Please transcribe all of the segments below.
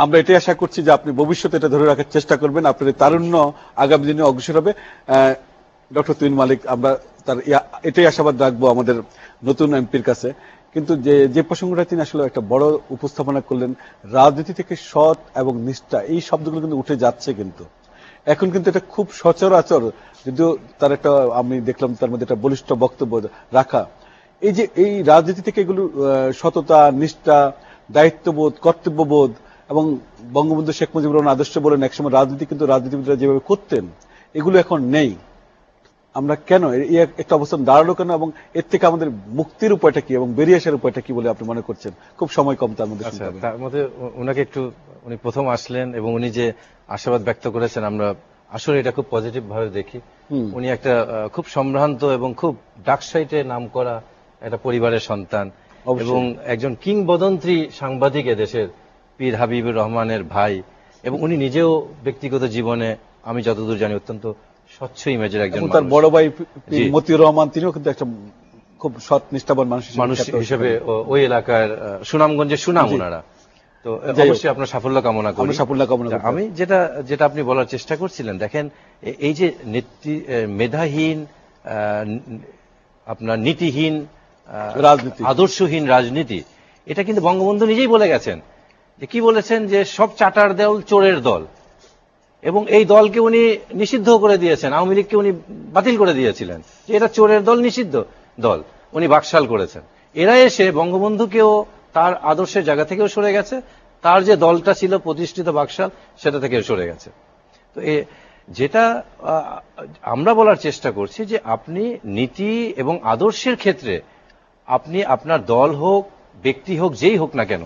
আমরা এটাই আশা করছি যে আপনি ভবিষ্যতে এটা ধরে রাখার চেষ্টা করবেন, আপনার এই তারুণ্য আগামী দিনে অগ্রসর হবে। ডক্টর তুহিন মালিক, আমরা তার এটাই আশাবাদ রাখবো আমাদের নতুন এমপির কাছে। কিন্তু যে প্রসঙ্গটা তিনি আসলে একটা বড় উপস্থাপনা করলেন, রাজনীতি থেকে সৎ এবং নিষ্ঠা, এই শব্দগুলো কিন্তু উঠে যাচ্ছে। কিন্তু এখন কিন্তু এটা খুব সচরাচর, যদিও তার একটা আমি দেখলাম তার মধ্যে একটা বলিষ্ঠ বক্তব্য রাখা। এই রাজনীতি থেকে এগুলো সততা, নিষ্ঠা, দায়িত্ববোধ, কর্তব্যবোধ এবং বঙ্গবন্ধু শেখ মুজিবুর রহমান আদর্শ বলেন একসময় রাজনীতি কিন্তু রাজনীতিবিদরা যেভাবে করতেন এগুলো এখন নেই। আমরা কেন এই একটা অবস্থান দাঁড়ালো কেন, এবং এর থেকে আমাদের মুক্তির উপায়টা কি এবং বেরিয়ে আসার উপায়টা কি বলে আপনি মনে করছেন? খুব সময় কম তার মধ্যে। তার মধ্যে ওনাকে একটু, উনি প্রথম আসলেন এবং উনি যে আশাবাদ ব্যক্ত করেছেন আমরা আসলে এটা খুব পজিটিভ ভাবে দেখি। উনি একটা খুব সম্ভ্রান্ত এবং খুব ডাকসাইটে নাম করা একটা পরিবারের সন্তান এবং একজন কিংবদন্তি সাংবাদিক এদেশের, পীর হাবিবুর রহমানের ভাই, এবং উনি নিজেও ব্যক্তিগত জীবনে আমি যতদূর জানি অত্যন্ত স্বচ্ছ ইমেজের একজন। তার বড় ভাই মতিউর রহমান, তিনিও কিন্তু একটা খুব সৎ নিষ্ঠাবান মানুষ হিসেবে ওই এলাকার সুনামগঞ্জের সুনাম ওনারা। তো অবশ্যই আপনার সাফল্য কামনা করি। আমি যেটা আপনি বলার চেষ্টা করছিলেন, দেখেন এই যে মেধাহীন, আপনার নীতিহীন রাজনীতি, আদর্শহীন রাজনীতি, এটা কিন্তু বঙ্গবন্ধু নিজেই বলে গেছেন। যে কি বলেছেন, যে সব চাটার দল চোরের দল, এবং এই দলকে উনি নিষিদ্ধ করে দিয়েছেন। আওয়ামী লীগকে উনি বাতিল করে দিয়েছিলেন যে এটা চোরের দল, নিষিদ্ধ দল, উনি বাকশাল করেছেন। এরা এসে বঙ্গবন্ধুকেও তার আদর্শের জায়গা থেকেও সরে গেছে, তার যে দলটা ছিল প্রতিষ্ঠিত বাকশাল সেটা থেকেও সরে গেছে। তো যেটা আমরা বলার চেষ্টা করছি যে আপনি নীতি এবং আদর্শের ক্ষেত্রে আপনি আপনার দল হোক, ব্যক্তি হোক, যেই হোক না কেন,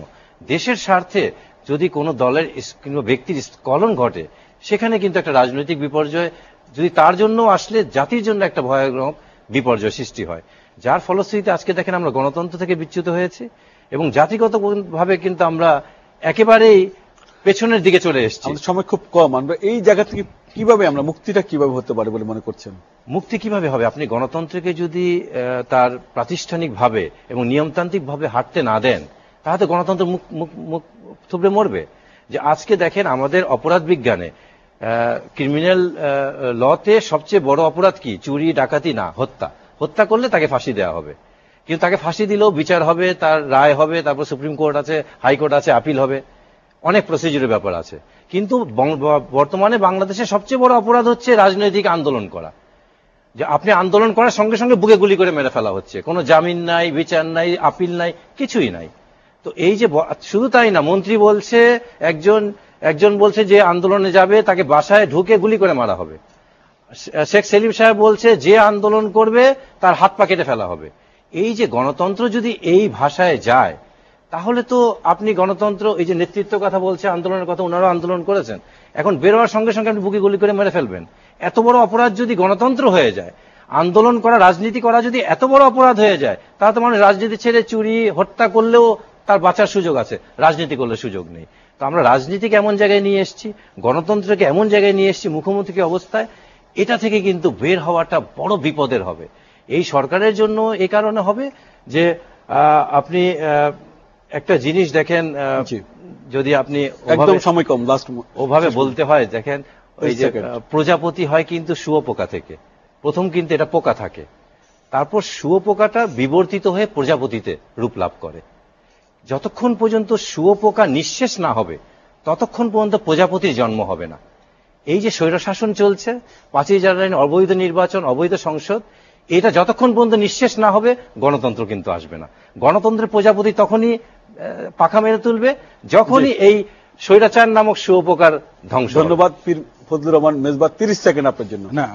দেশের স্বার্থে যদি কোনো দলের কিংবা ব্যক্তির স্খলন ঘটে, সেখানে কিন্তু একটা রাজনৈতিক বিপর্যয় যদি তার জন্য আসলে জাতির জন্য একটা ভয়ানক বিপর্যয় সৃষ্টি হয়, যার ফলশ্রুতিতে আজকে দেখেন আমরা গণতন্ত্র থেকে বিচ্যুত হয়েছি এবং জাতিগত ভাবে কিন্তু আমরা একেবারেই পেছনের দিকে চলে এসেছি। আমাদের সময় খুব কম, আমরা এই জায়গা থেকে কিভাবে আমরা মুক্তিটা কিভাবে হতে পারে বলে মনে করছেন? মুক্তি কিভাবে হবে? আপনি গণতন্ত্রকে যদি তার প্রাতিষ্ঠানিক ভাবে এবং নিয়মতান্ত্রিক ভাবে হাঁটতে না দেন, তাহলে গণতন্ত্র মুখ থুবড়ে মরবে। যে আজকে দেখেন আমাদের অপরাধ বিজ্ঞানে ক্রিমিনাল লতে সবচেয়ে বড় অপরাধ কি? চুরি, ডাকাতি না, হত্যা। হত্যা করলে তাকে ফাঁসি দেওয়া হবে, কিন্তু তাকে ফাঁসি দিলেও বিচার হবে, তার রায় হবে, তারপর সুপ্রিম কোর্ট আছে, হাইকোর্ট আছে, আপিল হবে, অনেক প্রসিডিউরের ব্যাপার আছে। কিন্তু বর্তমানে বাংলাদেশে সবচেয়ে বড় অপরাধ হচ্ছে রাজনৈতিক আন্দোলন করা। যে আপনি আন্দোলন করার সঙ্গে সঙ্গে বুকে গুলি করে মেরে ফেলা হচ্ছে, কোনো জামিন নাই, বিচার নাই, আপিল নাই, কিছুই নাই। তো এই যে শুধু তাই না, মন্ত্রী বলছে, একজন বলছে যে আন্দোলনে যাবে তাকে বাসায় ঢুকে গুলি করে মারা হবে। শেখ সেলিম সাহেব বলছে যে আন্দোলন করবে তার হাত পা কেটে ফেলা হবে। এই যে গণতন্ত্র যদি এই ভাষায় যায়, তাহলে তো আপনি গণতন্ত্র, এই যে নেতৃত্ব কথা বলছে, আন্দোলনের কথা, ওনারাও আন্দোলন করেছেন, এখন বেরোয়ার সঙ্গে সঙ্গে আপনি বুকে গুলি করে মেরে ফেলবেন। এত বড় অপরাধ যদি গণতন্ত্র হয়ে যায়, আন্দোলন করা, রাজনীতি করা যদি এত বড় অপরাধ হয়ে যায়, তাহলে তো মানুষ রাজনীতি ছেড়ে চুরি, হত্যা করলেও তার বাঁচার সুযোগ আছে, রাজনীতি করলে সুযোগ নেই। তো আমরা রাজনীতিকে এমন জায়গায় নিয়ে এসেছি, গণতন্ত্রকে এমন জায়গায় নিয়ে এসেছি মুখোমুখি অবস্থায়, এটা থেকে কিন্তু বের হওয়াটা বড় বিপদের হবে। এই সরকারের জন্য এই কারণে হবে যে আপনি একটা জিনিস দেখেন, যদি আপনি একদম সময় কম, লাস্ট ওভাবে বলতে হয়, দেখেন ওই যে প্রজাপতি হয় কিন্তু শুয়োপোকা থেকে, প্রথম কিন্তু এটা পোকা থাকে, তারপর শুয়োপোকাটা বিবর্তিত হয়ে প্রজাপতিতে রূপ লাভ করে। যতক্ষণ পর্যন্ত শুয়োপোকা নিঃশেষ না হবে ততক্ষণ পর্যন্ত প্রজাপতির জন্ম হবে না। এই যে স্বৈরশাসন চলছে, 5ই জানুয়ারি অবৈধ নির্বাচন, অবৈধ সংসদ, এটা যতক্ষণ পর্যন্ত নিঃশেষ না হবে গণতন্ত্র কিন্তু আসবে না। গণতন্ত্রের প্রজাপতি তখনই পাখা মেরে তুলবে যখনই এই স্বৈরাচার নামক শুয়োপোকার ধ্বংস। ধন্যবাদ পীর ফজলুর রহমান মেজবা। 30 সেকেন্ড আপনার জন্য। না